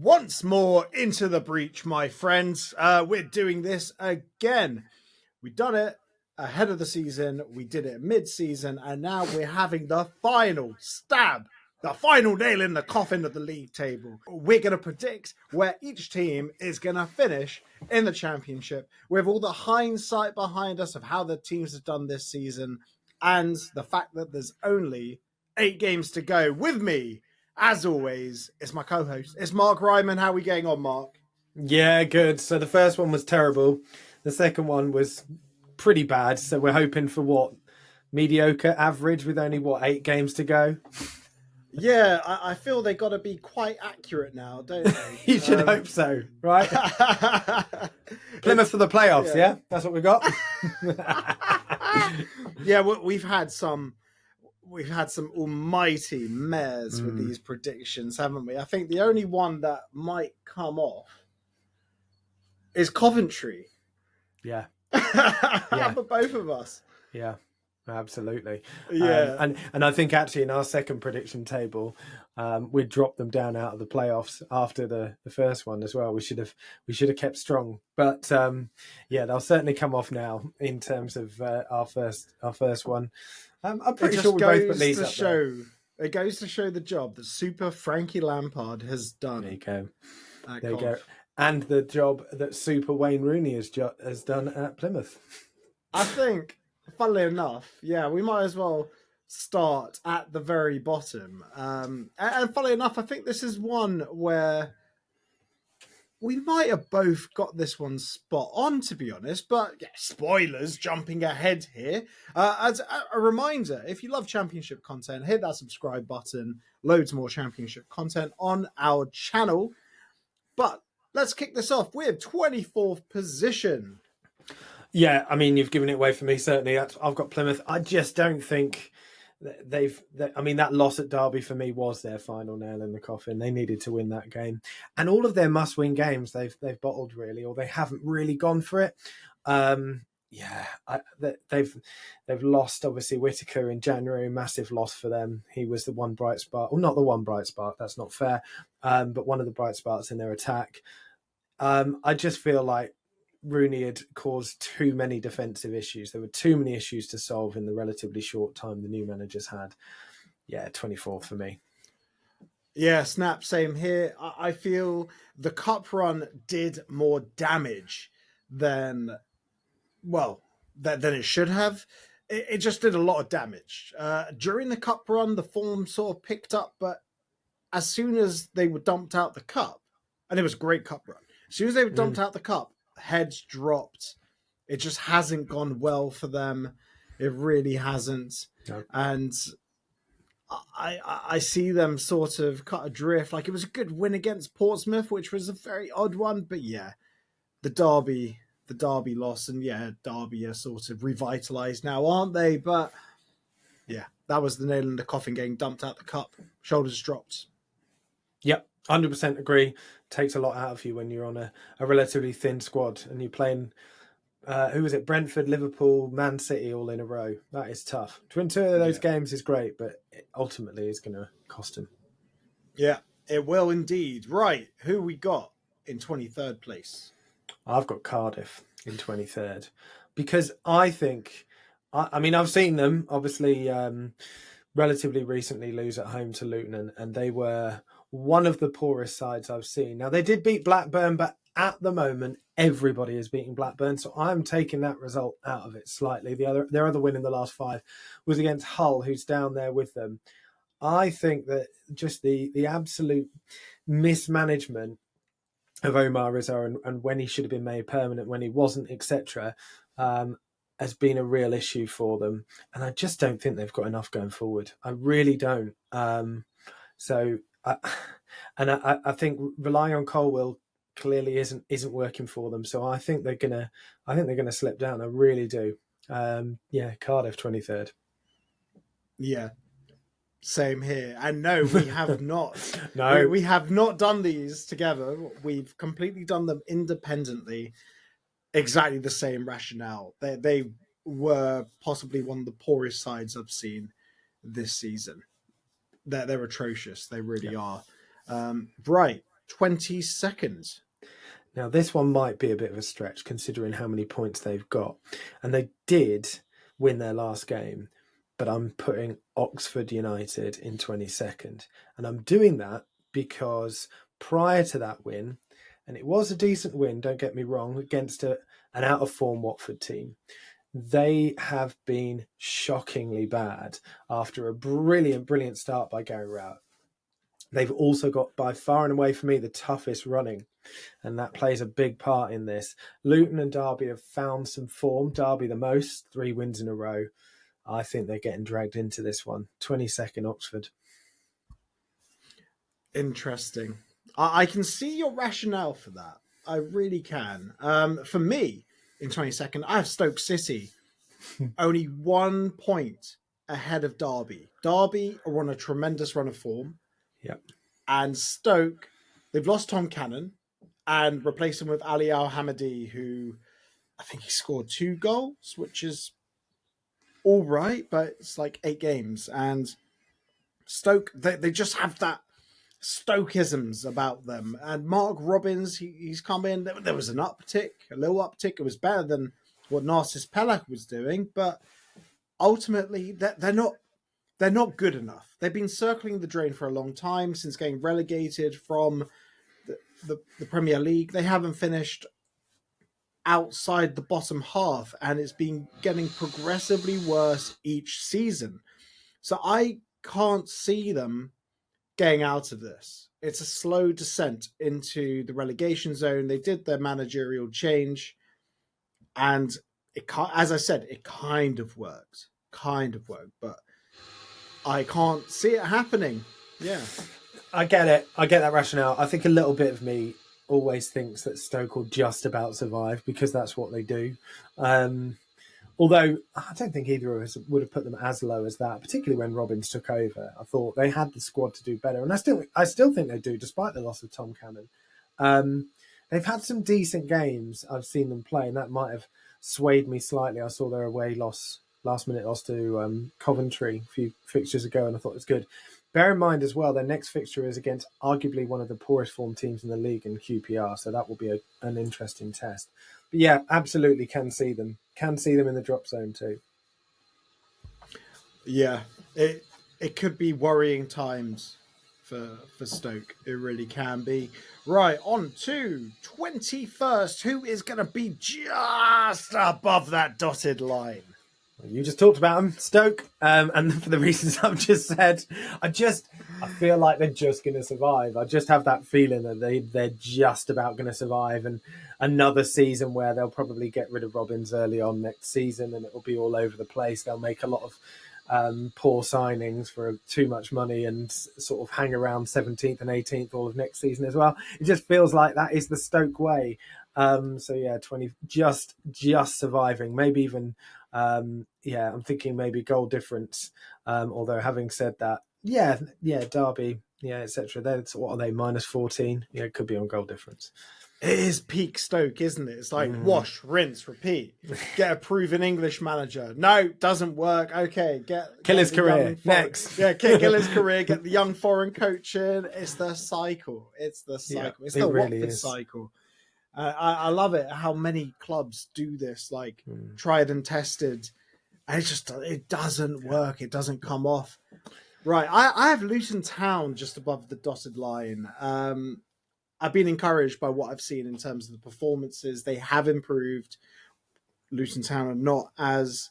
once more into the breach, my friends. We're doing this again. We've done it ahead of the season, we did it mid-season, and now we're having the final stab, the final nail in the coffin of the league table. We're going to predict where each team is going to finish in the championship with all the hindsight behind us of how the teams have done this season and the fact that there's only 8 games to go. With me, as always, it's my co-host. It's Mark Ryman. How are we getting on, Mark? Yeah, good. So the first one was terrible. The second one was pretty bad. So we're hoping for what? Mediocre average with only, 8 games to go? Yeah, I feel they got to be quite accurate now, don't they? You should hope so, right? Plymouth for the playoffs, yeah? That's what we got? Yeah, we've had some almighty mares with these predictions, haven't we? I think the only one that might come off is Coventry. Yeah. For both of us. Yeah, absolutely. Yeah. And I think actually in our second prediction table, we dropped them down out of the playoffs after the first one as well. We should have kept strong. But they'll certainly come off now in terms of our first one. I'm pretty sure we both put Leeds up there. It goes to show the job that Super Frankie Lampard has done. There you go. There you go. And the job that Super Wayne Rooney has done at Plymouth. I think, funnily enough, we might as well start at the very bottom. And funnily enough, I think this is one where we might have both got this one spot on, to be honest. But spoilers, jumping ahead here. As a reminder, if you love Championship content, hit that subscribe button. Loads more Championship content on our channel. But let's kick this off with 24th position. Yeah, I mean, you've given it away for me, certainly. I've got Plymouth. I just don't think that loss at Derby for me was their final nail in the coffin. They needed to win that game. And all of their must-win games, they've bottled, really, or they haven't really gone for it. They've lost, obviously, Whittaker in January, massive loss for them. He was the one bright spark. Well, not the one bright spark, that's not fair, but one of the bright sparks in their attack. I just feel like Rooney had caused too many defensive issues. There were too many issues to solve in the relatively short time the new managers had. Yeah, 24 for me. Yeah, snap, same here. I feel the cup run did more damage than it should have. It just did a lot of damage. During the cup run, the form sort of picked up, but as soon as they were dumped out the cup, and it was a great cup run, as soon as they were dumped out the cup, heads dropped. It just hasn't gone well for them. It really hasn't. No. And I see them sort of cut adrift. Like, it was a good win against Portsmouth, which was a very odd one. But the Derby loss, and Derby are sort of revitalized now, aren't they? But that was the nail in the coffin, getting dumped out the cup. Shoulders dropped. Yep. 100% agree. Takes a lot out of you when you're on a relatively thin squad and you're playing, who was it? Brentford, Liverpool, Man City all in a row. That is tough. To win 2 of those games is great, but it ultimately is going to cost him. Yeah, it will indeed. Right, who we got in 23rd place? I've got Cardiff in 23rd because I think, I've seen them obviously relatively recently lose at home to Luton, and they were one of the poorest sides I've seen. Now, they did beat Blackburn, but at the moment, everybody is beating Blackburn. So I'm taking that result out of it slightly. Their other win in the last 5 was against Hull, who's down there with them. I think that just the absolute mismanagement of Omar Rizzo and when he should have been made permanent, when he wasn't, etc., has been a real issue for them. And I just don't think they've got enough going forward. I really don't. I think relying on Colwill clearly isn't working for them. So I think they're gonna slip down. I really do. Cardiff 23rd. Yeah, same here. And no, we have not. No, we have not done these together. We've completely done them independently. Exactly the same rationale. They were possibly one of the poorest sides I've seen this season. They're atrocious. They really are. Right. 22nd. Now, this one might be a bit of a stretch considering how many points they've got. And they did win their last game, but I'm putting Oxford United in 22nd. And I'm doing that because prior to that win, and it was a decent win, don't get me wrong, against an out-of-form Watford team, they have been shockingly bad after a brilliant start by Gary Rowett. They've also got, by far and away for me, the toughest running, and that plays a big part in this. Luton and Derby have found some form. Derby the most, 3 wins in a row. I think they're getting dragged into this one. 22nd Oxford. Interesting. I can see your rationale for that. I really can. For me, in 22nd, I have Stoke City only 1 point ahead of Derby. Derby are on a tremendous run of form. Yep. And Stoke, they've lost Tom Cannon and replaced him with Ali Al-Hamadi, who I think he scored 2 goals, which is all right, but it's like 8 games. And Stoke, they just have that Stokeisms about them. And Mark Robbins, he's come in. There was an uptick, a little uptick. It was better than what Narcis Pelak was doing, but ultimately they're not good enough. They've been circling the drain for a long time since getting relegated from the Premier League. They haven't finished outside the bottom half, and it's been getting progressively worse each season. So I can't see them getting out of this. It's a slow descent into the relegation zone. They did their managerial change, and as I said, it kind of worked, but I can't see it happening. Yeah. I get it. I get that rationale. I think a little bit of me always thinks that Stoke will just about survive because that's what they do. Although I don't think either of us would have put them as low as that, particularly when Robbins took over. I thought they had the squad to do better, and I still think they do, despite the loss of Tom Cannon. They've had some decent games. I've seen them play, and that might have swayed me slightly. I saw their away last minute loss to Coventry a few fixtures ago, and I thought it was good. Bear in mind as well, their next fixture is against arguably one of the poorest form teams in the league in QPR, so that will be an interesting test. But yeah, absolutely can see them. Can see them in the drop zone too. Yeah, it could be worrying times for Stoke. It really can be. Right, on to 21st. Who is going to be just above that dotted line? You just talked about them, Stoke, and for the reasons I've just said, I feel like they're just going to survive. I just have that feeling that they're just about going to survive, and another season where they'll probably get rid of Robbins early on next season, and it will be all over the place. They'll make a lot of poor signings for too much money and sort of hang around 17th and 18th all of next season as well. It just feels like that is the Stoke way. So yeah, 20 just surviving, maybe even. I'm thinking maybe goal difference. Although having said that, Derby, etc. That's what are they, -14? Yeah, it could be on goal difference. It is peak Stoke, isn't it? It's like wash, rinse, repeat. Get a proven English manager. No, doesn't work. Okay, kill his career. Next. Yeah, kill his career. Get the young foreign coach in. It's the cycle. It's the really Watford cycle. I love it how many clubs do this, like tried and tested, and it doesn't work. It doesn't come off. Right, I have Luton Town just above the dotted line. I've been encouraged by what I've seen in terms of the performances. They have improved. Luton Town are not as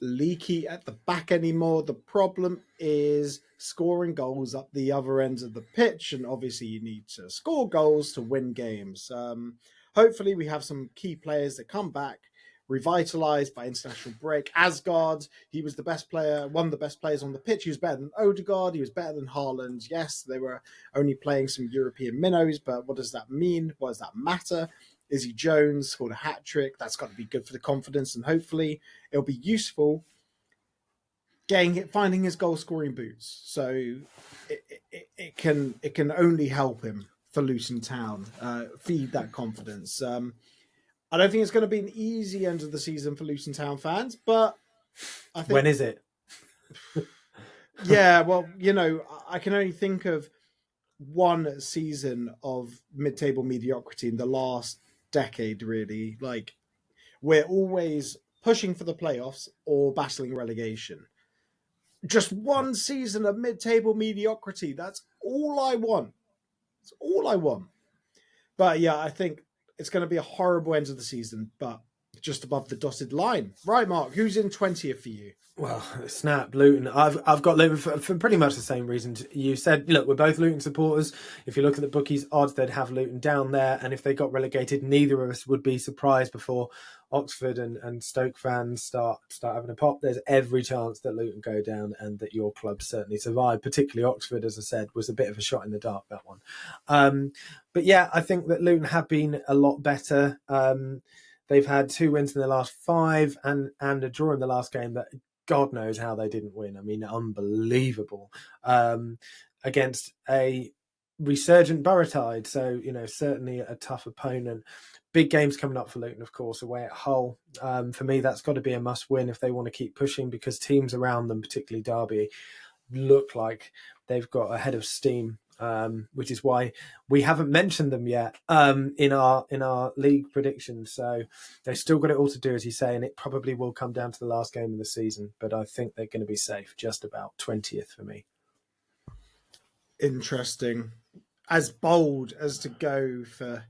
leaky at the back anymore. The problem is scoring goals up the other ends of the pitch, and obviously you need to score goals to win games. Hopefully we have some key players that come back revitalized by international break. Asgard, he was the best player, one of the best players on the pitch. He was better than Odegaard, he was better than Haaland. Yes, they were only playing some European minnows, but what does that mean? What does that matter? Izzy Jones scored a hat-trick. That's got to be good for the confidence, and hopefully it'll be useful finding his goal-scoring boots. So it can only help him for Luton Town, feed that confidence. I don't think it's going to be an easy end of the season for Luton Town fans, but I think... When is it? Yeah, well, I can only think of one season of mid-table mediocrity in the last decade, really. Like, we're always pushing for the playoffs or battling relegation. Just one season of mid-table mediocrity. That's all I want. It's all I want. But yeah, I think it's going to be a horrible end of the season, but just above the dotted line. Right, Mark, who's in 20th for you? Well, snap, Luton. I've got Luton for pretty much the same reason you said. Look, we're both Luton supporters. If you look at the bookies' odds, they'd have Luton down there. And if they got relegated, neither of us would be surprised before Oxford and Stoke fans start having a pop. There's every chance that Luton go down and that your club certainly survive. Particularly Oxford, as I said, was a bit of a shot in the dark, that one. But yeah, I think that Luton have been a lot better. They've had 2 wins in the last 5 and a draw in the last game that God knows how they didn't win. I mean, unbelievable. Against a resurgent Borough Tide. So, certainly a tough opponent. Big games coming up for Luton, of course, away at Hull. For me, that's got to be a must win if they want to keep pushing, because teams around them, particularly Derby, look like they've got a head of steam. Which is why we haven't mentioned them yet in our league predictions. So they've still got it all to do, as you say, and it probably will come down to the last game of the season. But I think they're going to be safe, just about 20th for me. Interesting. As bold as to go for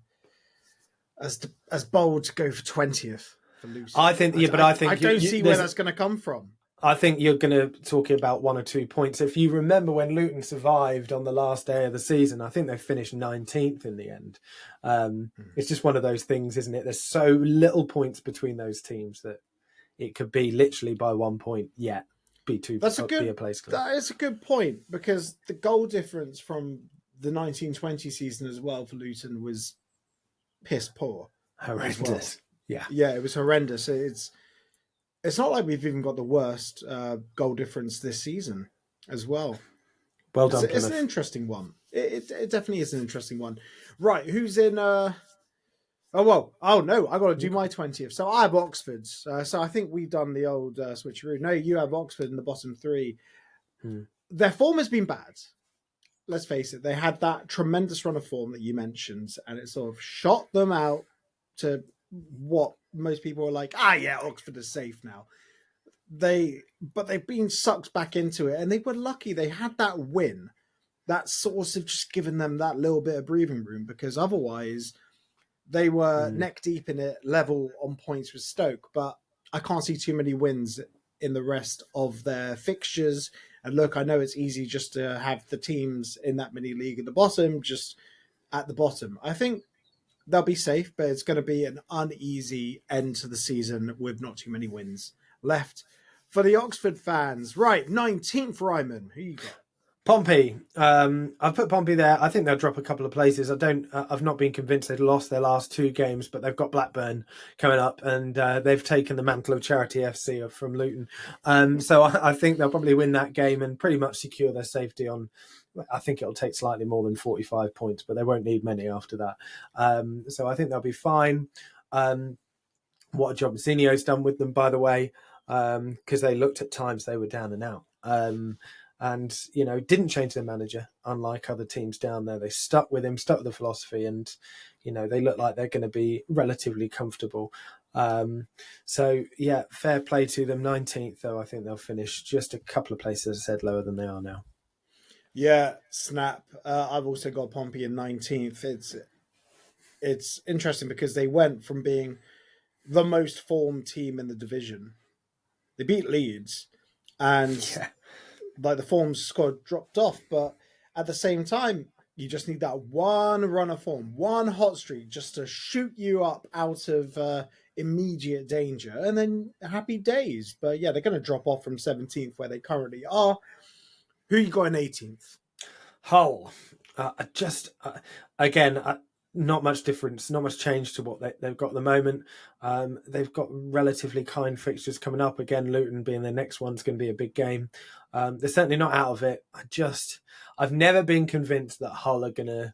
20th for Lucy. I think, yeah, but I think I don't see where that's going to come from. I think you're going to talk about 1 or 2 points. If you remember when Luton survived on the last day of the season, I think they finished 19th in the end. It's just one of those things, isn't it? There's so little points between those teams that it could be literally by 1 point yet be a place club. That is a good point, because the goal difference from the 1920 season as well for Luton was piss poor. Horrendous. Well. Yeah, it was horrendous. It's not like we've even got the worst goal difference this season as well. Well done, It's an interesting one. It definitely is an interesting one. Right, who's in... Oh, no, I got to do my 20th. So I have Oxford's. So I think we've done the old switcheroo. No, you have Oxford in the bottom 3. Their form has been bad. Let's face it. They had that tremendous run of form that you mentioned, and it sort of shot them out to what most people are like, Oxford is safe now. But they've been sucked back into it, and they were lucky they had that win. That sort of just given them that little bit of breathing room, because otherwise they were neck deep in it, level on points with Stoke. But I can't see too many wins in the rest of their fixtures. And look, I know it's easy just to have the teams in that mini league at the bottom, just at the bottom. I think they'll be safe, but it's going to be an uneasy end to the season with not too many wins left for the Oxford fans. Right, 19th, Ryman. Who you got? Pompey. I've put Pompey there. I think they'll drop a couple of places. I've not been convinced they've lost their last 2 games, but they've got Blackburn coming up, and they've taken the mantle of Charity FC from Luton. So I think they'll probably win that game and pretty much secure their safety on. I think it'll take slightly more than 45 points, but they won't need many after that. So I think they'll be fine. What a job Zinio's done with them, by the way, because they looked at times they were down and out. And, didn't change their manager, unlike other teams down there. They stuck with him, stuck with the philosophy, and, they look like they're going to be relatively comfortable. So, yeah, fair play to them. 19th, though, I think they'll finish just a couple of places, as I said, lower than they are now. Yeah, snap. I've also got Pompey in 19th. It's interesting because they went from being the most formed team in the division. They beat Leeds, and the form squad dropped off. But at the same time, you just need that one run of form, one hot streak just to shoot you up out of immediate danger, and then happy days. But yeah, they're going to drop off from 17th where they currently are. Who you got in 18th? Hull. Again, not much difference, not much change to what they've got at the moment. They've got relatively kind fixtures coming up. Again, Luton being the next one's going to be a big game. They're certainly not out of it. I've never been convinced that Hull are going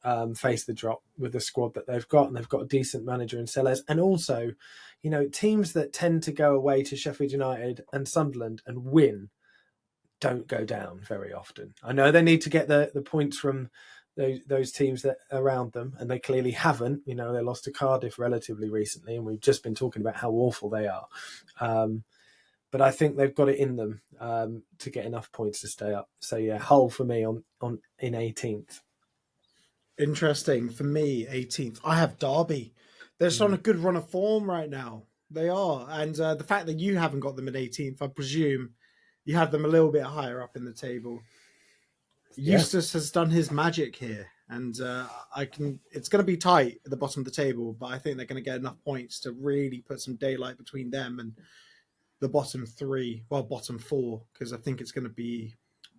to face the drop with the squad that they've got, and they've got a decent manager in Sellers. And also, teams that tend to go away to Sheffield United and Sunderland and win don't go down very often. I know they need to get the points from those teams that around them, and they clearly haven't. They lost to Cardiff relatively recently, and we've just been talking about how awful they are. But I think they've got it in them to get enough points to stay up. So yeah, Hull for me on in 18th. Interesting. For me, 18th. I have Derby. They're just on a good run of form right now. They are. And the fact that you haven't got them in 18th, I presume you have them a little bit higher up in the table. Yeah. Eustace has done his magic here. And it's going to be tight at the bottom of the table, but I think they're going to get enough points to really put some daylight between them and the bottom four, because I think it's going to be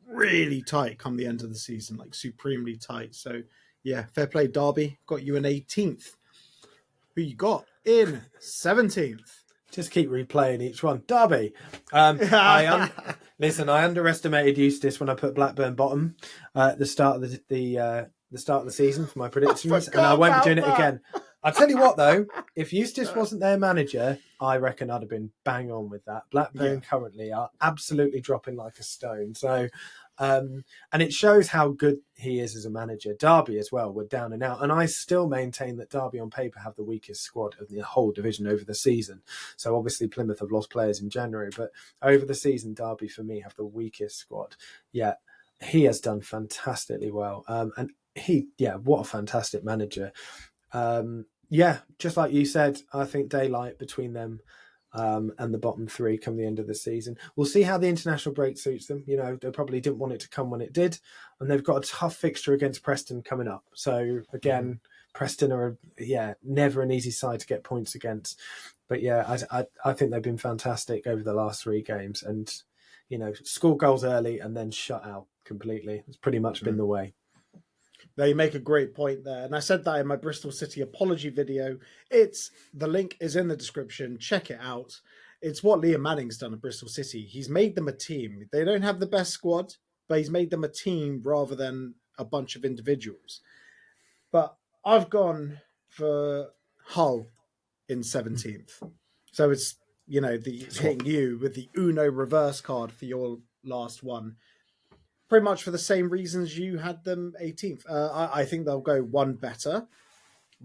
really tight come the end of the season, like supremely tight. So yeah, fair play, Derby. Got you in 18th. Who you got in 17th? Just keep replaying each one. Derby. Listen, I underestimated Eustace when I put Blackburn bottom at the start of the start of the season for my predictions, and I won't be doing it again. I'll tell you what, though, if Eustace wasn't their manager, I reckon I'd have been bang on with that. Blackburn currently are absolutely dropping like a stone. So, and it shows how good he is as a manager. Derby as well, we're down and out. And I still maintain that Derby on paper have the weakest squad of the whole division over the season. So obviously Plymouth have lost players in January, but over the season, Derby for me have the weakest squad. Yeah, he has done fantastically well. And what a fantastic manager. Just like you said, I think daylight between them and the bottom three come the end of the season. We'll see how the international break suits them. They probably didn't want it to come when it did, and they've got a tough fixture against Preston coming up. So again, Preston are never an easy side to get points against. But yeah, I think they've been fantastic over the last 3 games, and score goals early and then shut out completely. It's pretty much been the way. Now, you make a great point there. And I said that in my Bristol City apology video. The link is in the description. Check it out. It's what Liam Manning's done at Bristol City. He's made them a team. They don't have the best squad, but he's made them a team rather than a bunch of individuals. But I've gone for Hull in 17th. So it's, hitting you with the Uno reverse card for your last one. Pretty much for the same reasons you had them 18th. I think they'll go one better.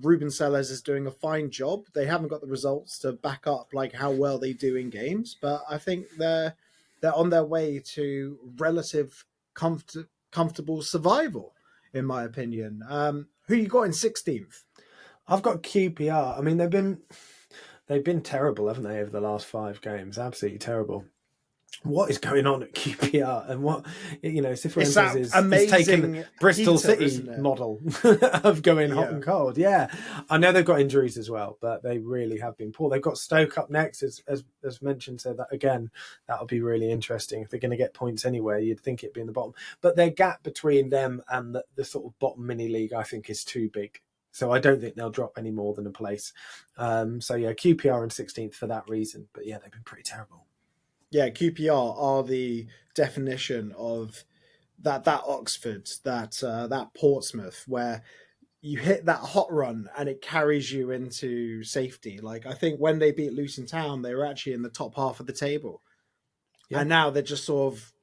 Ruben Sellers is doing a fine job. They haven't got the results to back up like how well they do in games, but I think they're on their way to relative comfortable survival, in my opinion. Who you got in 16th? I've got QPR. I mean, they've been terrible, haven't they, over the last 5 games? Absolutely terrible. What is going on at QPR, and what Cifuentes is taking Bristol City model of going hot and cold. Yeah, I know they've got injuries as well, but they really have been poor. They've got Stoke up next, as mentioned. So that again, that'll be really interesting. If they're going to get points anywhere, you'd think it'd be in the bottom. But their gap between them and the sort of bottom mini league, I think, is too big. So I don't think they'll drop any more than a place. QPR in 16th for that reason. But yeah, they've been pretty terrible. Yeah, QPR are the definition of that Oxford, that Portsmouth, where you hit that hot run and it carries you into safety. Like, I think when they beat Luton Town, they were actually in the top half of the table, and now they're just sort of.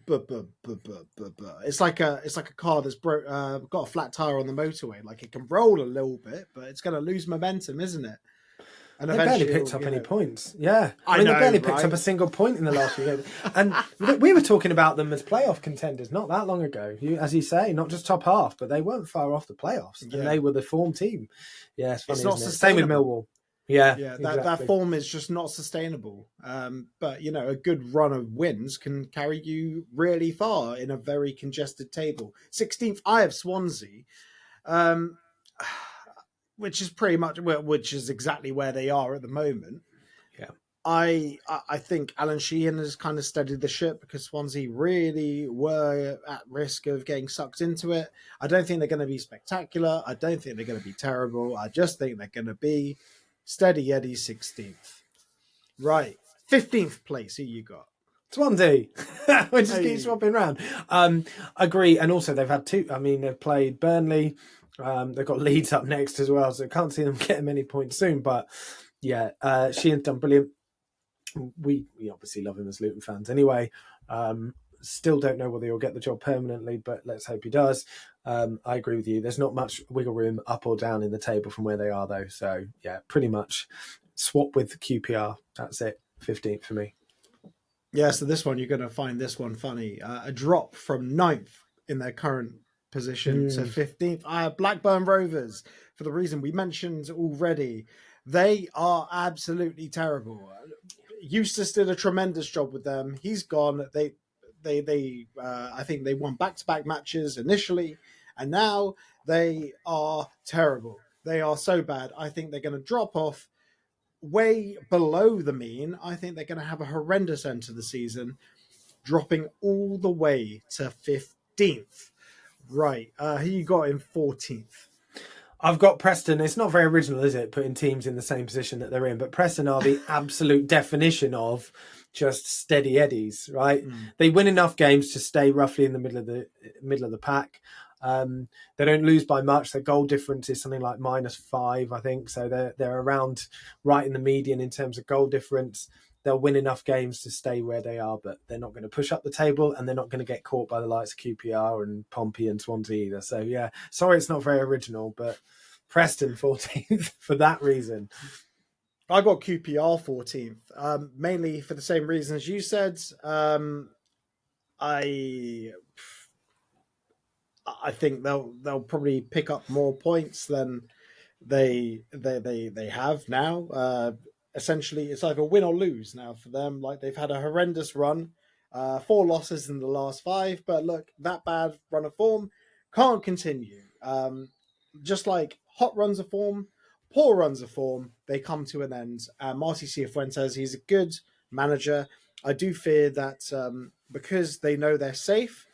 It's like a car that's got a flat tire on the motorway. Like, it can roll a little bit, but it's going to lose momentum, isn't it? And they barely picked up any points. Yeah. I mean, they barely picked up a single point in the last few games. And we were talking about them as playoff contenders not that long ago. As you say, not just top half, but they weren't far off the playoffs. And they were the form team. Yeah, it's funny, isn't it? Same with Millwall. Yeah, exactly. That form is just not sustainable. But, a good run of wins can carry you really far in a very congested table. 16th, I have Swansea. Which is exactly where they are at the moment. Yeah, I think Alan Sheehan has kind of steadied the ship because Swansea really were at risk of getting sucked into it. I don't think they're going to be spectacular. I don't think they're going to be terrible. I just think they're going to be steady Eddie 16th. Right, 15th place. Who you got? Swansea. We just keep swapping around. Agree, and also they've had 2. I mean, they've played Burnley. They've got Leeds up next as well, so I can't see them getting many points soon. But yeah, Sheehan's done brilliant. We obviously love him as Luton fans anyway. Still don't know whether he'll get the job permanently, but let's hope he does. I agree with you. There's not much wiggle room up or down in the table from where they are, though. So, yeah, pretty much swap with QPR. That's it. 15th for me. Yeah, so this one, you're going to find this one funny. A drop from 9th in their current position to 15th. Blackburn Rovers, for the reason we mentioned already. They are absolutely terrible. Eustace did a tremendous job with them. He's gone. I think they won back-to-back matches initially, and now they are terrible. They are so bad. I think they're going to drop off way below the mean. I think they're going to have a horrendous end to the season, dropping all the way to 15th. Right. Who you got in 14th? I've got Preston. It's not very original, is it, putting teams in the same position that they're in? But Preston are the absolute definition of just steady eddies, right? They win enough games to stay roughly in the middle of the pack. They don't lose by much. Their goal difference is something like -5, I think. So they're around right in the median in terms of goal difference. They'll win enough games to stay where they are, but they're not going to push up the table, and they're not going to get caught by the likes of QPR and Pompey and Swansea either. So yeah, sorry, it's not very original, but Preston 14th for that reason. I got QPR 14th, mainly for the same reasons you said. I think they'll probably pick up more points than they have now. Essentially, it's either win or lose now for them. Like, they've had a horrendous run, 4 losses in the last 5. But look, that bad run of form can't continue. Just like hot runs of form, poor runs of form, they come to an end. Marty Cifuentes, he's a good manager. I do fear that because they know they're safe,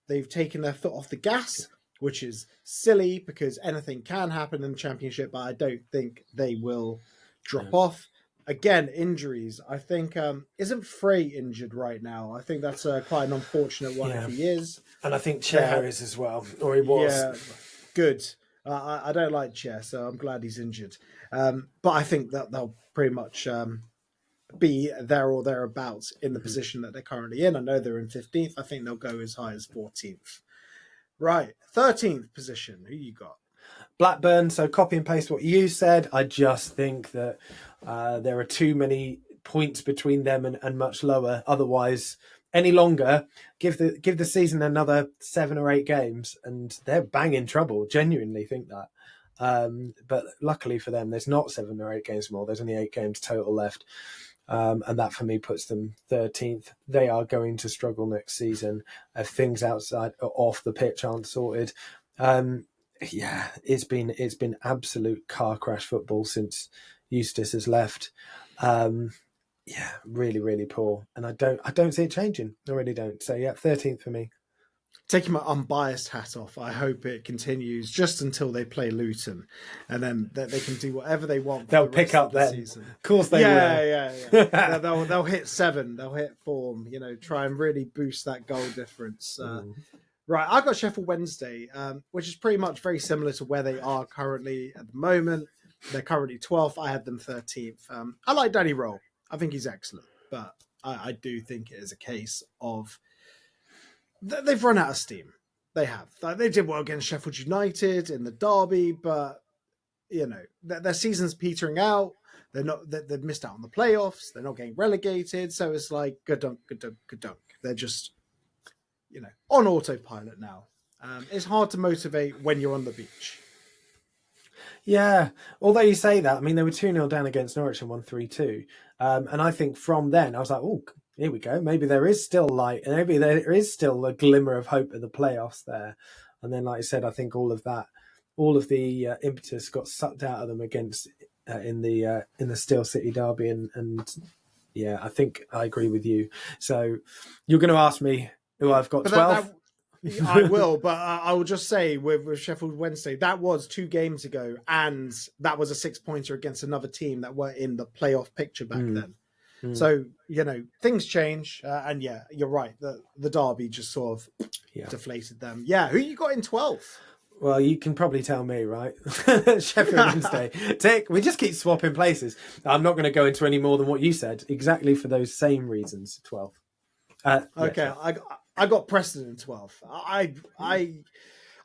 they've taken their foot off the gas, which is silly because anything can happen in the Championship, but I don't think they will drop off. Again, injuries. I think, isn't Frey injured right now? I think that's quite an unfortunate one if he is. And I think Chair is as well, or he was. Yeah, good. I don't like Chair, so I'm glad he's injured. But I think that they'll pretty much be there or thereabouts in the position that they're currently in. I know they're in 15th. I think they'll go as high as 14th. Right, 13th position. Who you got? Blackburn. So copy and paste what you said. I just think that there are too many points between them and much lower. Otherwise, any longer, give the season another 7 or 8 games, and they're bang in trouble. Genuinely think that. But luckily for them, there's not 7 or 8 games more. There's only 8 games total left. And that for me puts them 13th. They are going to struggle next season if things off the pitch aren't sorted. Yeah, it's been absolute car crash football since Eustace has left. Yeah, really, really poor, and I don't see it changing. I really don't. So yeah, 13th for me. Taking my unbiased hat off, I hope it continues just until they play Luton, and then they can do whatever they want. They'll pick up that season. Of course they will. Yeah. they'll hit 7. They'll hit form. Try and really boost that goal difference. Right, I got Sheffield Wednesday, which is pretty much very similar to where they are currently at the moment. They're currently 12th. I had them 13th. I like Danny Roll. I think he's excellent, but I do think it is a case of they've run out of steam. They have. They did well against Sheffield United in the derby, but their season's petering out. They've missed out on the playoffs. They're not getting relegated, so it's like good dunk. They're just on autopilot now. It's hard to motivate when you're on the beach. Yeah, although you say that, I mean, they were 2-0 down against Norwich and won 3-2. And I think from then, I was like, oh, here we go. Maybe there is still light, and maybe there is still a glimmer of hope at the playoffs there. And then, like I said, I think all of the impetus got sucked out of them against in the Steel City derby. And yeah, I think I agree with you. So you're going to ask me who I've got 12th. I will, but I will just say with Sheffield Wednesday, that was 2 games ago, and that was a 6-pointer against another team that were in the playoff picture back then. So, things change, and yeah, you're right. The derby just sort of deflated them. Yeah, who you got in 12th? Well, you can probably tell me, right? Sheffield Wednesday. We just keep swapping places. I'm not going to go into any more than what you said, exactly for those same reasons, 12th. Okay, I got Preston in 12th.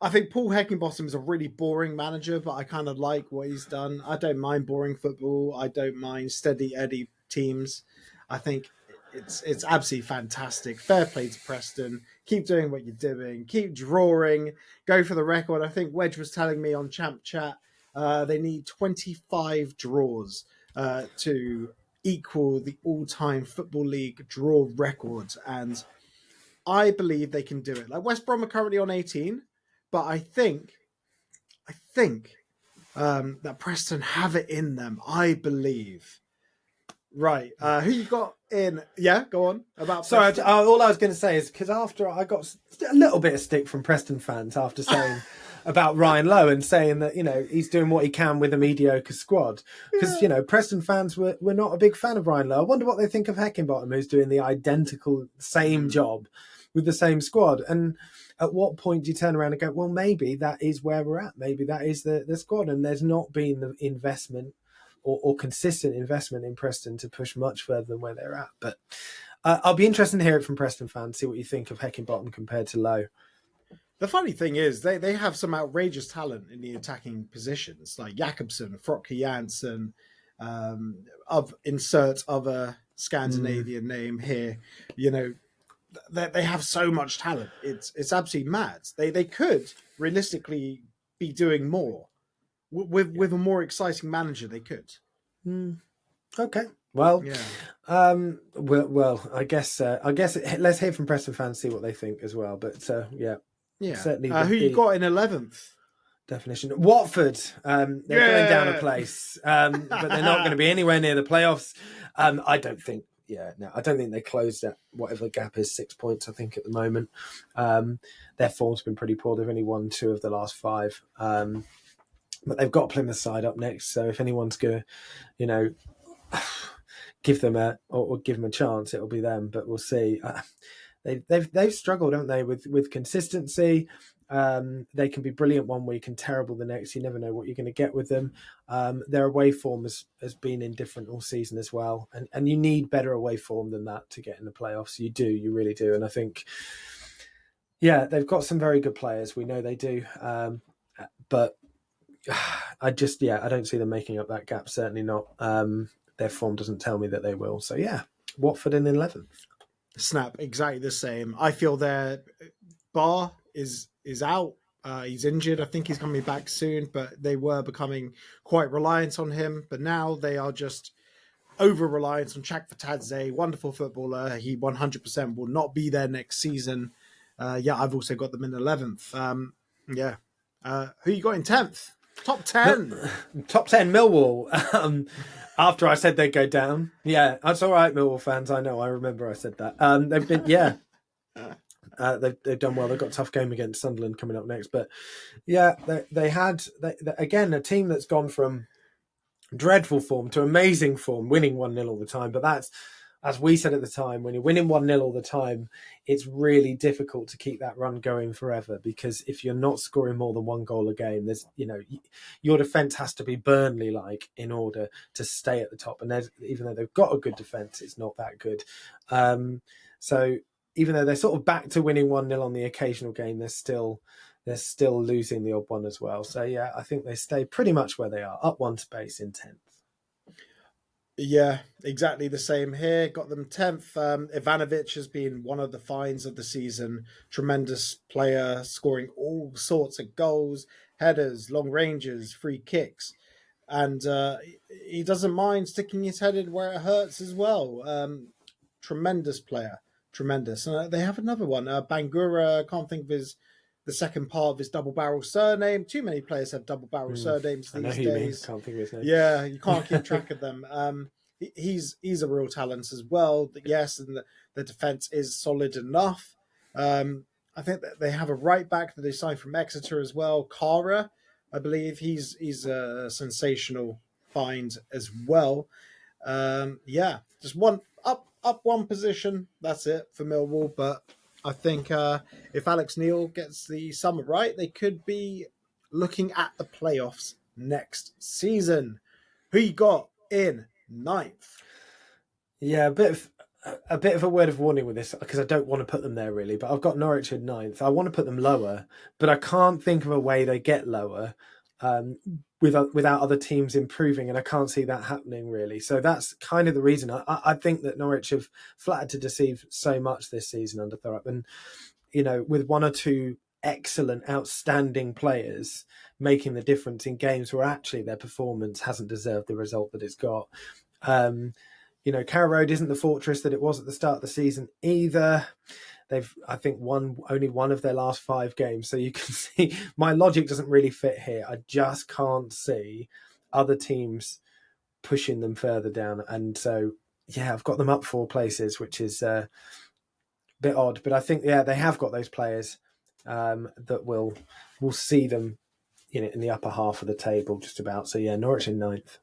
I think Paul Heckingbottom is a really boring manager, but I kind of like what he's done. I don't mind boring football. I don't mind steady Eddie teams. I think it's absolutely fantastic. Fair play to Preston. Keep doing what you're doing. Keep drawing. Go for the record. I think Wedge was telling me on Champ Chat they need 25 draws to equal the all-time Football League draw record, and I believe they can do it. Like West Brom are currently on 18, but I think that Preston have it in them. I believe. Right. Who you got in? Yeah, go on. About Sorry, Preston. all I was going to say is because after I got a little bit of stick from Preston fans after saying about Ryan Lowe and saying that, he's doing what he can with a mediocre squad. Because, Preston fans were not a big fan of Ryan Lowe. I wonder what they think of Heckingbottom, who's doing the identical same job with the same squad. And at what point do you turn around and go, well, maybe that is where we're at. Maybe that is the squad. And there's not been the investment or consistent investment in Preston to push much further than where they're at. But I'll be interested to hear it from Preston fans, see what you think of Heckingbottom compared to Lowe. The funny thing is, they have some outrageous talent in the attacking positions, like Jakobsen, Frocke Jansen, insert other Scandinavian name here. They have so much talent. It's absolutely mad. They could realistically be doing more with a more exciting manager. They could. Okay. Well, yeah. Well, I guess let's hear from Preston fans, see what they think as well. But yeah. Certainly. Who you got in 11th? Definition. Watford. They're going down a place, but they're not going to be anywhere near the playoffs. I don't think. Yeah, no, I don't think they closed at whatever the gap is, 6 points, I think, at the moment. Their form's been pretty poor. They've only won 2 of the last 5. But they've got Plymouth side up next. So if anyone's going to, give them a chance, it'll be them. But we'll see. They've struggled, haven't they, with consistency. They can be brilliant one week and terrible the next. You never know what you're going to get with them. Their away form has been indifferent all season as well. And you need better away form than that to get in the playoffs. You really do. And I think, they've got some very good players. We know they do. But I don't see them making up that gap. Certainly not. Their form doesn't tell me that they will. So Watford in 11th. Snap, exactly the same. I feel their Bar is out. He's injured. I think he's coming back soon, but they were becoming quite reliant on him. But now they are just over-reliant on Chak Fatadze, wonderful footballer. He 100% will not be there next season. I've also got them in 11th. Who you got in 10th? Top 10. Top 10, Millwall. After I said they'd go down. Yeah, that's all right, Millwall fans. I know. I remember I said that. They've been, they've done well. They've got a tough game against Sunderland coming up next. But they had again a team that's gone from dreadful form to amazing form, winning 1-0 all the time. But that's, as we said at the time, when you're winning 1-0 all the time, it's really difficult to keep that run going forever, because if you're not scoring more than 1 goal a game, there's, your defence has to be Burnley-like in order to stay at the top. And even though they've got a good defence, it's not that good. So even though they're sort of back to winning 1-0 on the occasional game, they're still losing the odd one as well. So I think they stay pretty much where they are, up 1 space in 10th. Yeah, exactly the same here. Got them 10th. Ivanovic has been one of the finds of the season. Tremendous player, scoring all sorts of goals, headers, long ranges, free kicks. And he doesn't mind sticking his head in where it hurts as well. Tremendous player. Tremendous. They have another one. Bangura, I can't think of the second part of his double-barrel surname. Too many players have double-barrel surnames these days. Can't think of his name. Yeah, you can't keep track of them. He's a real talent as well. Yes, and the defense is solid enough. I think that they have a right back that they signed from Exeter as well. Kara, I believe he's a sensational find as well. Just up one position. That's it for Millwall. But I think if Alex Neil gets the summer right, they could be looking at the playoffs next season. Who you got in 9th? Yeah, a bit of a bit of a word of warning with this, because I don't want to put them there really, but I've got Norwich in ninth. I want to put them lower, but I can't think of a way they get lower without other teams improving, and I can't see that happening really. So that's kind of the reason. I think that Norwich have flattered to deceive so much this season under Thorpe, and with one or two excellent, outstanding players making the difference in games where actually their performance hasn't deserved the result that it's got. Carrow Road isn't the fortress that it was at the start of the season either. They've, I think, won only one of their last 5 games. So you can see my logic doesn't really fit here. I just can't see other teams pushing them further down. And so, yeah, I've got them up 4 places, which is a bit odd. But I think, yeah, they have got those players that will see them in the upper half of the table just about. So, yeah, Norwich in ninth.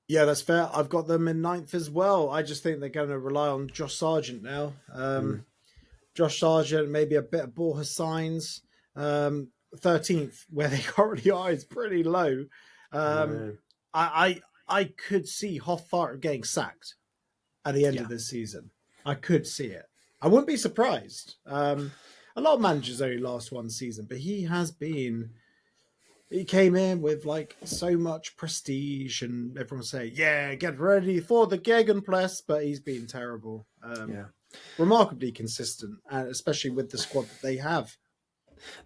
Yeah, that's fair. I've got them in ninth as well. I just think they're going to rely on Josh Sargent now. Josh Sargent, maybe a bit of Borja Signs. 13th, where they currently are, is pretty low. I could see Hoffart getting sacked at the end of this season. I could see it. I wouldn't be surprised. A lot of managers only last one season, but he came in with like so much prestige, and everyone say, "Yeah, get ready for the Gegenpress," but he's been terrible. Remarkably consistent, and especially with the squad that they have.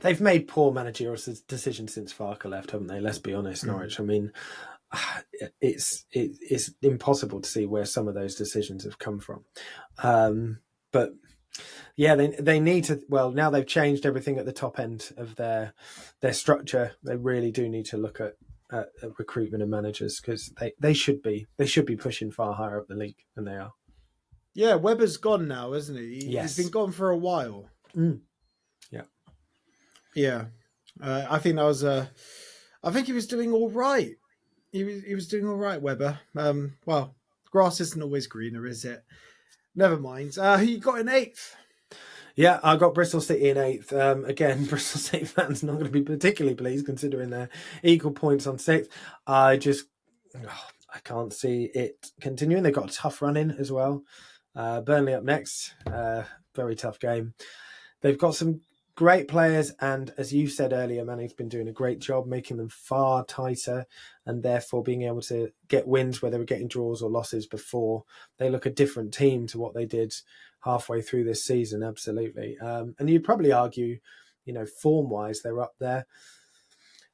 They've made poor managerial decisions since Farker left, haven't they? Let's be honest, Norwich. I mean, it's impossible to see where some of those decisions have come from. But yeah, they need to. Well, now they've changed everything at the top end of their structure. They really do need to look at recruitment and managers, because they should be pushing far higher up the league than they are. Yeah, Webber's gone now, isn't he? Yes. He's been gone for a while. Yeah. Yeah. I think that was I think he was doing all right. He was doing all right, Webber. Well, grass isn't always greener, is it? Never mind. Who you got in 8th? Yeah, I got Bristol City in 8th. Again, Bristol City fans not going to be particularly pleased considering their equal points on 6th. I can't see it continuing. They've got a tough run in as well. Burnley up next. Very tough game. They've got some great players, and as you said earlier, Manning's been doing a great job making them far tighter, and therefore being able to get wins where they were getting draws or losses before. They look a different team to what they did halfway through this season, absolutely. And you'd probably argue, form-wise, they're up there.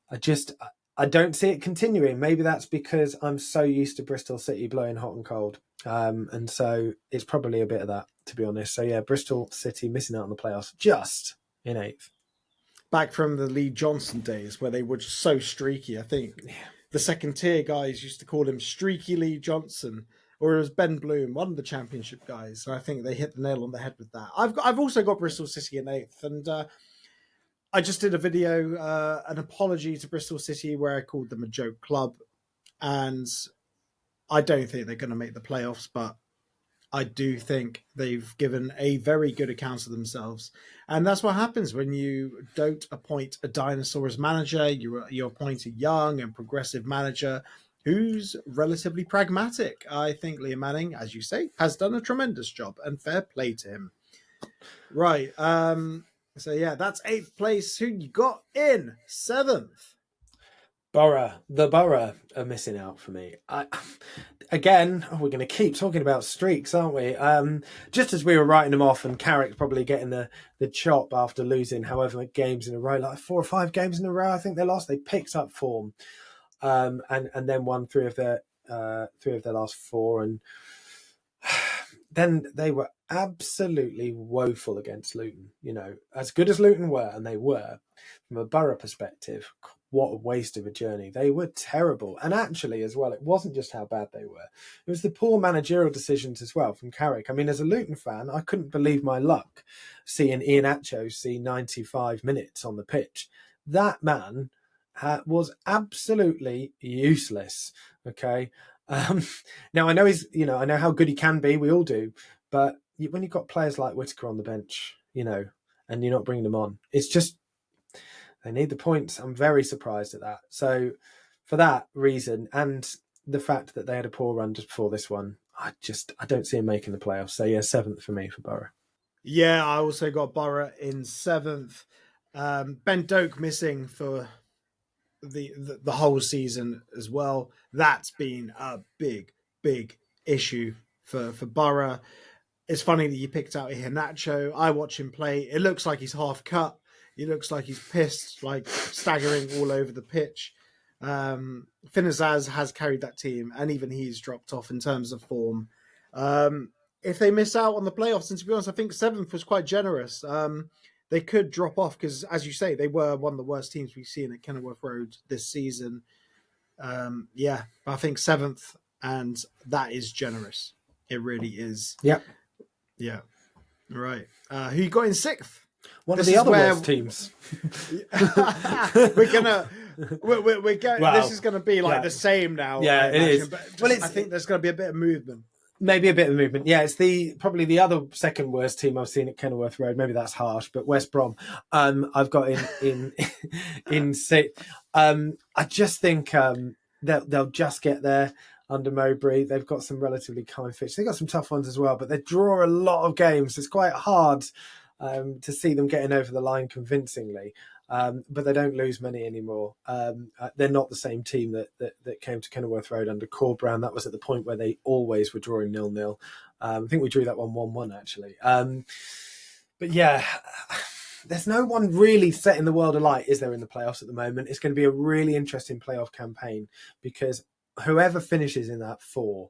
I don't see it continuing. Maybe that's because I'm so used to Bristol City blowing hot and cold. And so it's probably a bit of that, to be honest. So yeah, Bristol City missing out on the playoffs just in 8th. Back from the Lee Johnson days where they were just so streaky. I think the second tier guys used to call him Streaky Lee Johnson, or it was Ben Bloom, one of the Championship guys. And I think they hit the nail on the head with that. I've also got Bristol City in 8th, and I just did a video, an apology to Bristol City, where I called them a joke club, and I don't think they're going to make the playoffs, but I do think they've given a very good account of themselves. And that's what happens when you don't appoint a dinosaur as manager. You appoint a young and progressive manager who's relatively pragmatic. I think Liam Manning, as you say, has done a tremendous job, and fair play to him. Right. So, yeah, that's 8th place. Who you got in 7th? The Borough are missing out for me. Again, we're going to keep talking about streaks, aren't we? Just as we were writing them off, and Carrick probably getting the chop after losing however many games in a row, like 4 or 5 games in a row, I think they lost. They picked up form, and then won 3 of their last 4, and then they were absolutely woeful against Luton. As good as Luton were, and they were, from a Borough perspective, what a waste of a journey. They were terrible. And actually, as well, it wasn't just how bad they were. It was the poor managerial decisions as well from Carrick. I mean, as a Luton fan, I couldn't believe my luck seeing Iheanacho see 95 minutes on the pitch. That man was absolutely useless. Okay. Now I know I know how good he can be. We all do. But when you've got players like Whittaker on the bench, and you're not bringing them on, it's just, they need the points. I'm very surprised at that. So for that reason, and the fact that they had a poor run just before this one, I don't see him making the playoffs. So yeah, 7th for me for Borough. Yeah, I also got Borough in 7th. Ben Doak missing for the whole season as well. That's been a big issue for Borough. It's funny that you picked out Iheanacho. I watch him play. It looks like he's half cut. He looks like he's pissed, like staggering all over the pitch. Finazaz has carried that team, and even he's dropped off in terms of form. If they miss out on the playoffs, and to be honest, I think 7th was quite generous. They could drop off because, as you say, they were one of the worst teams we've seen at Kenilworth Road this season. Yeah, I think 7th, and that is generous. It really is. Yeah. Yeah. Right. Who you got in 6th? One of the other worst teams. we're gonna. We're going. Wow. This is going to be like the same now. Yeah, it is. But I think there's going to be a bit of movement. Maybe a bit of movement. Yeah, it's probably the other second worst team I've seen at Kenilworth Road. Maybe that's harsh, but West Brom, I've got in 6th. I just think they'll just get there under Mowbray. They've got some relatively kind fixtures. They've got some tough ones as well, but they draw a lot of games. It's quite hard to see them getting over the line convincingly. But they don't lose many anymore. They're not the same team that came to Kenilworth Road under Corbrand. That was at the point where they always were drawing 0-0. I think we drew that one 1-1 actually. But yeah, there's no one really setting the world alight, is there, in the playoffs at the moment? It's going to be a really interesting playoff campaign because whoever finishes in that 4,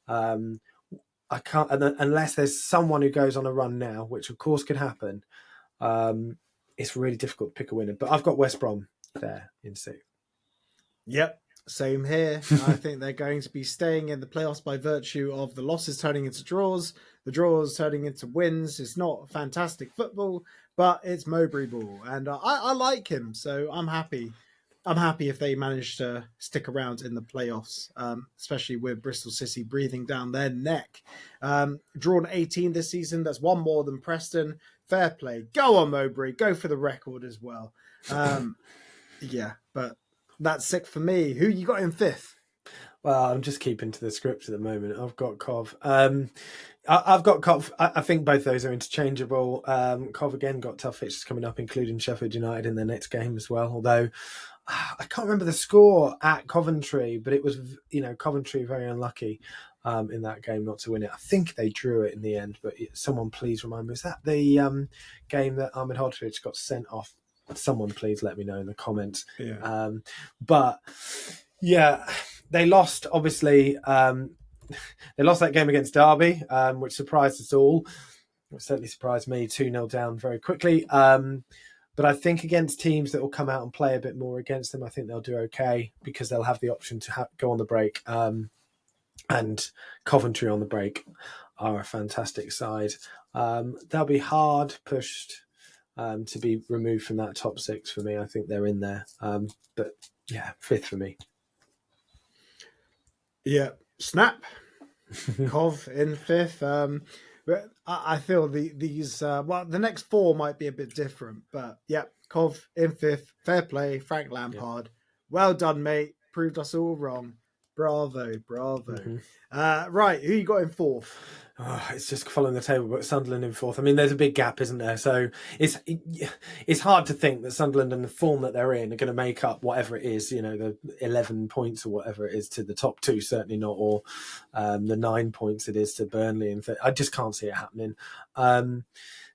I can't, unless there's someone who goes on a run now, which of course could happen. It's really difficult to pick a winner, but I've got West Brom there in 6th. Yep, same here. I think they're going to be staying in the playoffs by virtue of the losses turning into draws, the draws turning into wins. It's not fantastic football, but it's Mowbray ball, and I like him, so I'm happy. I'm happy if they manage to stick around in the playoffs, especially with Bristol City breathing down their neck. Drawn 18 this season. That's one more than Preston. Fair play. Go on, Mowbray. Go for the record as well. Yeah, but that's 6th for me. Who you got in 5th? Well, I'm just keeping to the script at the moment. I've got Cov. I've got Cov. I think both those are interchangeable. Cov again got tough fixtures coming up, including Sheffield United in their next game as well. Although I can't remember the score at Coventry, but it was, Coventry very unlucky in that game not to win it. I think they drew it in the end, but someone please remind me, is that the game that Ahmed Hodridge got sent off? Someone please let me know in the comments. Yeah. But yeah, they lost, obviously. They lost that game against Derby, which surprised us all. It certainly surprised me, 2-0 down very quickly. But I think against teams that will come out and play a bit more against them, I think they'll do okay because they'll have the option to go on the break. And Coventry on the break are a fantastic side. They'll be hard pushed to be removed from that top 6 for me. I think they're in there. But yeah, 5th for me. Yeah, snap. Cov in 5th. But I feel these the next 4 might be a bit different, but yeah, Cov in 5th. Fair play, Frank Lampard. Yeah. Well done, mate. Proved us all wrong. Bravo. Mm-hmm. Right, who you got in 4th? Oh, it's just following the table, but Sunderland in 4th. I mean, there's a big gap, isn't there? So it's hard to think that Sunderland and the form that they're in are going to make up whatever it is, the 11 points or whatever it is to the top 2, certainly not, or the 9 points it is to Burnley. And I just can't see it happening.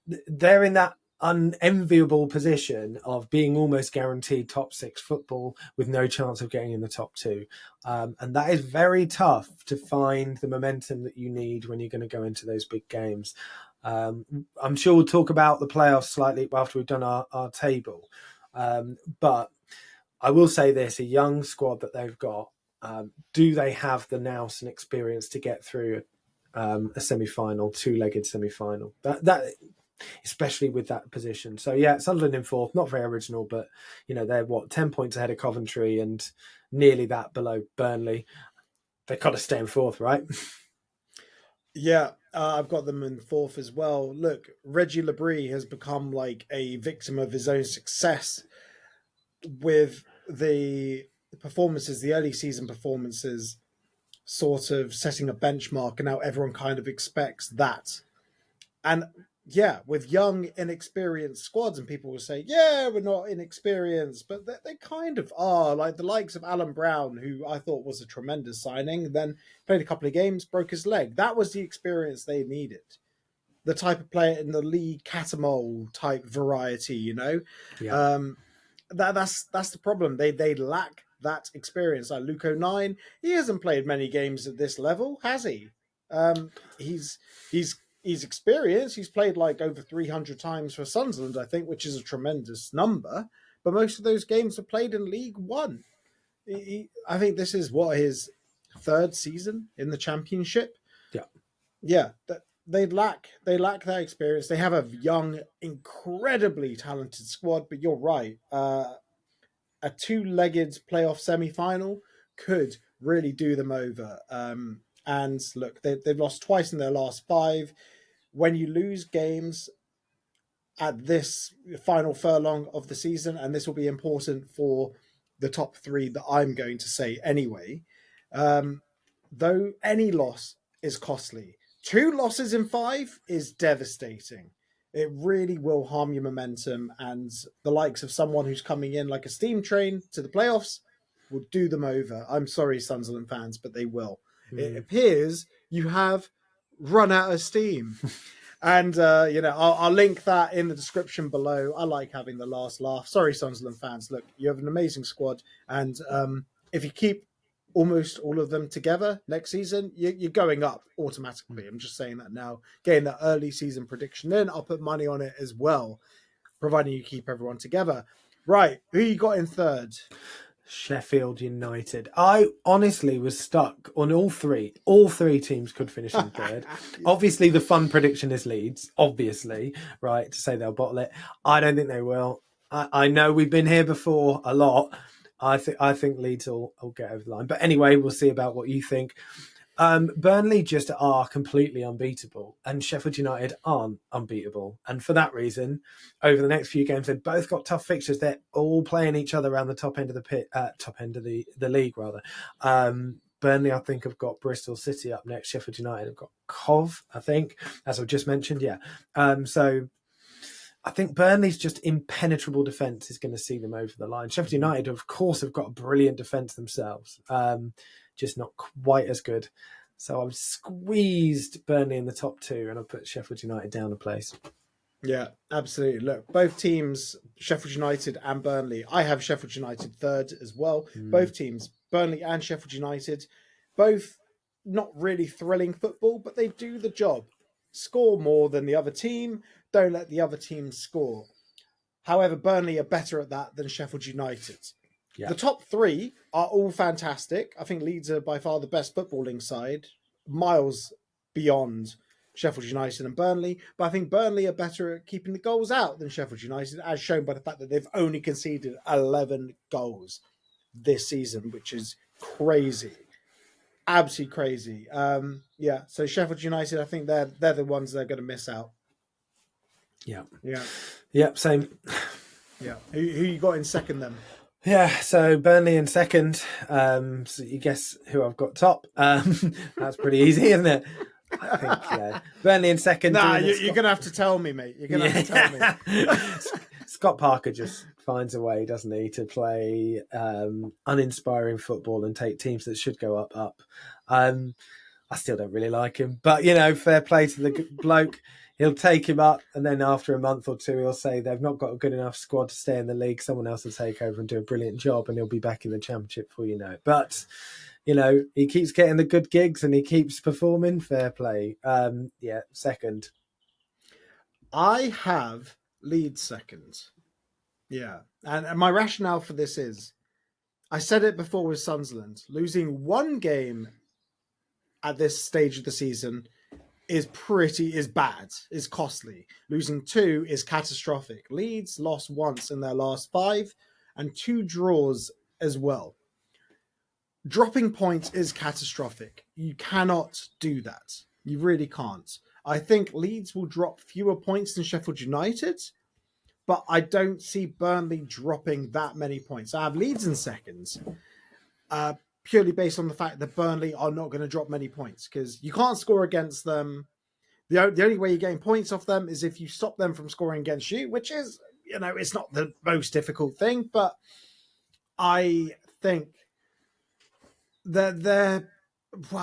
They're in that unenviable position of being almost guaranteed top 6 football with no chance of getting in the top 2. And that is very tough to find the momentum that you need when you're going to go into those big games. I'm sure we'll talk about the playoffs slightly after we've done our table. But I will say this, a young squad that they've got, do they have the nous and experience to get through a semi-final, 2-legged semi-final? That especially with that position. So yeah, Sunderland in 4th, not very original, but they're 10 points ahead of Coventry and nearly that below Burnley. They've got to stay in 4th, right? Yeah, I've got them in 4th as well. Look, Reggie Labrie has become like a victim of his own success with the performances, the early season performances sort of setting a benchmark, and now everyone kind of expects that. And yeah, with young, inexperienced squads, and people will say, yeah, we're not inexperienced, but they kind of are. Like the likes of Alan Brown, who I thought was a tremendous signing, then played a couple of games, broke his leg. That was the experience they needed. The type of player in the Lee Catamol type variety, you know? Yeah. That's the problem. They lack that experience. Like Luke O'Nien, he hasn't played many games at this level, has he? He's experienced. He's played like over 300 times for Sunderland, I think, which is a tremendous number. But most of those games are played in League One. I think this is his third season in the Championship. Yeah. They lack that experience. They have a young, incredibly talented squad. But you're right. A two-legged playoff semi-final could really do them over. And look, they've lost twice in their last 5. When you lose games at this final furlong of the season, and this will be important for the top 3 that I'm going to say anyway, though any loss is costly. 2 losses in 5 is devastating. It really will harm your momentum, and the likes of someone who's coming in like a steam train to the playoffs will do them over. I'm sorry, Sunderland fans, but they will. It appears you have run out of steam. And, I'll link that in the description below. I like having the last laugh. Sorry, Sunderland fans. Look, you have an amazing squad. And if you keep almost all of them together next season, you're going up automatically. I'm just saying that now. Getting that early season prediction in, I'll put money on it as well, providing you keep everyone together. Right, who you got in third? Sheffield United. I honestly was stuck on all three. All 3 teams could finish in third. Obviously, the fun prediction is Leeds, obviously, right, to say they'll bottle it. I don't think they will. I know we've been here before a lot. I think Leeds will get over the line. But anyway, we'll see about what you think. Burnley just are completely unbeatable, and Sheffield United aren't unbeatable. And for that reason, over the next few games, they've both got tough fixtures. They're all playing each other around the top end of the league, rather. Burnley, I think, have got Bristol City up next. Sheffield United have got Cov, I think, as I've just mentioned. Yeah. So I think Burnley's just impenetrable defence is going to see them over the line. Sheffield United, of course, have got a brilliant defence themselves. Just not quite as good. So I've squeezed Burnley in the top 2 and I've put Sheffield United down a place. Yeah, absolutely. Look, both teams, Sheffield United and Burnley, I have Sheffield United third as well. Both teams, Burnley and Sheffield United, both not really thrilling football, but they do the job. Score more than the other team, don't let the other team score. However, Burnley are better at that than Sheffield United. Yeah. The top 3 are all fantastic. I think Leeds are by far the best footballing side, miles beyond Sheffield United and Burnley. But I think Burnley are better at keeping the goals out than Sheffield United, as shown by the fact that they've only conceded 11 goals this season, which is crazy. Absolutely crazy. So Sheffield United, I think they're the ones that are going to miss out. Yeah, same. Yeah. Who you got in second then? Yeah, so Burnley in second. So you guess who I've got top. That's pretty easy, isn't it? I think, Burnley in second. Nah, you're going to have to tell me, mate. You're going to have to tell me. Scott Parker just finds a way, doesn't he, to play uninspiring football and take teams that should go up. I still don't really like him. But, fair play to the bloke. He'll take him up, and then after a month or 2, he'll say they've not got a good enough squad to stay in the league. Someone else will take over and do a brilliant job, and he'll be back in the Championship before you know it. But, he keeps getting the good gigs, and he keeps performing. Fair play. Second. I have Leeds second. Yeah. And my rationale for this is, I said it before with Sunderland, losing 1 game at this stage of the season is bad, is costly. Losing 2 is catastrophic. Leeds lost once in their last 5 and 2 draws as well. Dropping points is catastrophic. You cannot do that. You really can't. I think Leeds will drop fewer points than Sheffield United, but I don't see Burnley dropping that many points. I have Leeds in second, purely based on the fact that Burnley are not going to drop many points, because you can't score against them. The only way you gain points off them is if you stop them from scoring against you, which is, it's not the most difficult thing, but I think that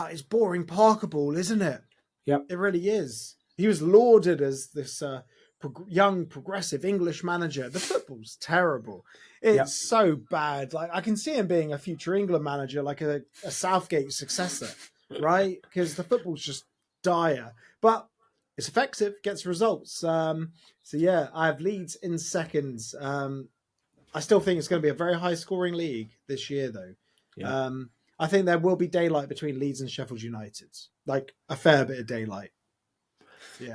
it's boring Parker ball, isn't it? Yep. It really is. He was lauded as this young, progressive English manager. The football's terrible. It's so bad. Like, I can see him being a future England manager, like a Southgate successor, right? Because the football's just dire. But it's effective, gets results. So yeah, I have Leeds in seconds. I still think it's going to be a very high-scoring league this year, though. Yeah. I think there will be daylight between Leeds and Sheffield United, like a fair bit of daylight.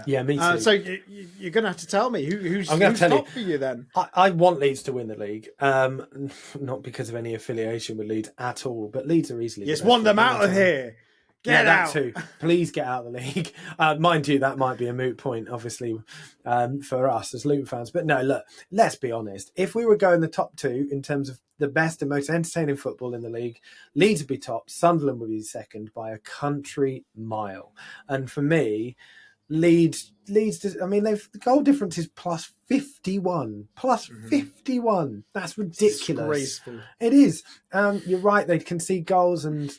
Yeah, me too. So you're going to have to tell me who's top for you then. I want Leeds to win the league, not because of any affiliation with Leeds at all, but Leeds are easily. Just want them out of here. Get out. That too. Please get out of the league. Mind you, that might be a moot point, obviously, for us as Luton fans. But no, look, let's be honest. If we were going the top two in terms of the best and most entertaining football in the league, Leeds would be top, Sunderland would be second by a country mile. And for me, Leeds. I mean, the goal difference is plus 51. Plus 51. That's ridiculous. Disgraceful. It is. You're right. They concede goals and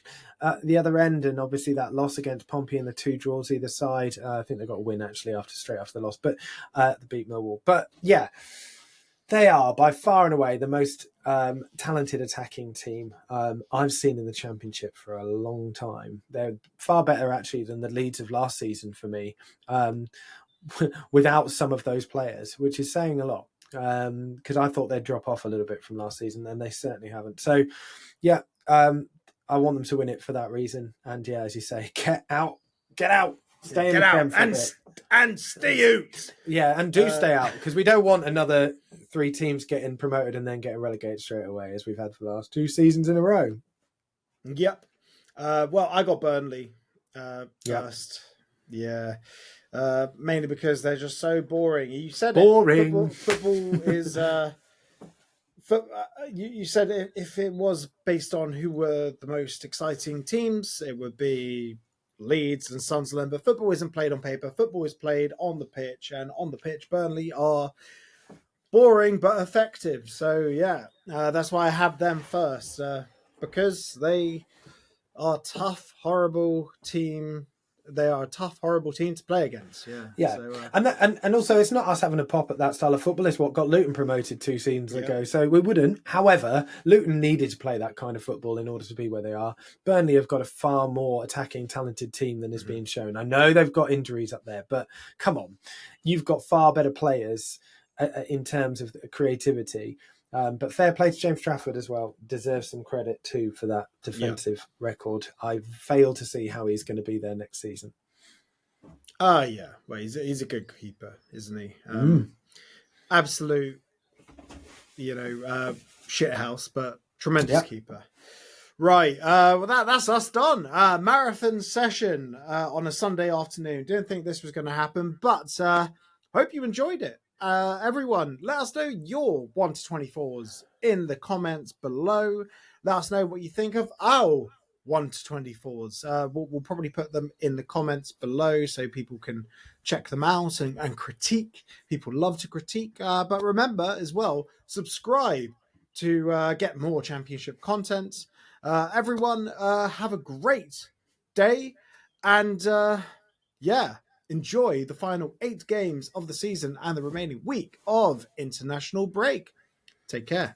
the other end, and obviously that loss against Pompey and the 2 draws either side. I think they got a win actually straight after the loss, but they beat Millwall. But yeah, they are by far and away the most talented attacking team I've seen in the Championship for a long time. They're far better actually than the Leeds of last season for me, without some of those players, which is saying a lot. Because I thought they'd drop off a little bit from last season, and they certainly haven't. So, yeah, I want them to win it for that reason. And yeah, as you say, get out, stay in the Prem for a bit. And stay out. Yeah, and stay out, because we don't want another 3 teams getting promoted and then getting relegated straight away, as we've had for the last 2 seasons in a row. Yep. Well, I got Burnley first. Yeah. Mainly because they're just so boring. You said boring. Football is. You said if it was based on who were the most exciting teams, it would be Leeds and Sunderland. But football isn't played on paper. Football is played on the pitch, and on the pitch, Burnley are boring but effective. So yeah, that's why I have them first, because they are tough, horrible team. They are a tough, horrible team to play against. Yeah. So, and also, it's not us having a pop at that style of football. It's what got Luton promoted 2 seasons ago. So we wouldn't. However, Luton needed to play that kind of football in order to be where they are. Burnley have got a far more attacking, talented team than is being shown. I know they've got injuries up there, but come on, you've got far better players in terms of creativity. But fair play to James Trafford as well. Deserves some credit too for that defensive record. I fail to see how he's going to be there next season. Yeah. Well, he's a good keeper, isn't he? Absolute, shithouse, but tremendous keeper. Right. Well, that's us done. Marathon session on a Sunday afternoon. Didn't think this was going to happen, but hope you enjoyed it. Everyone, let us know your 1 to 24s in the comments below. Let us know what you think of our 1 to 24s. We'll probably put them in the comments below so people can check them out and critique. People love to critique. But remember as well, subscribe to get more Championship content. Everyone, have a great day. And enjoy the final 8 games of the season and the remaining week of international break. Take care.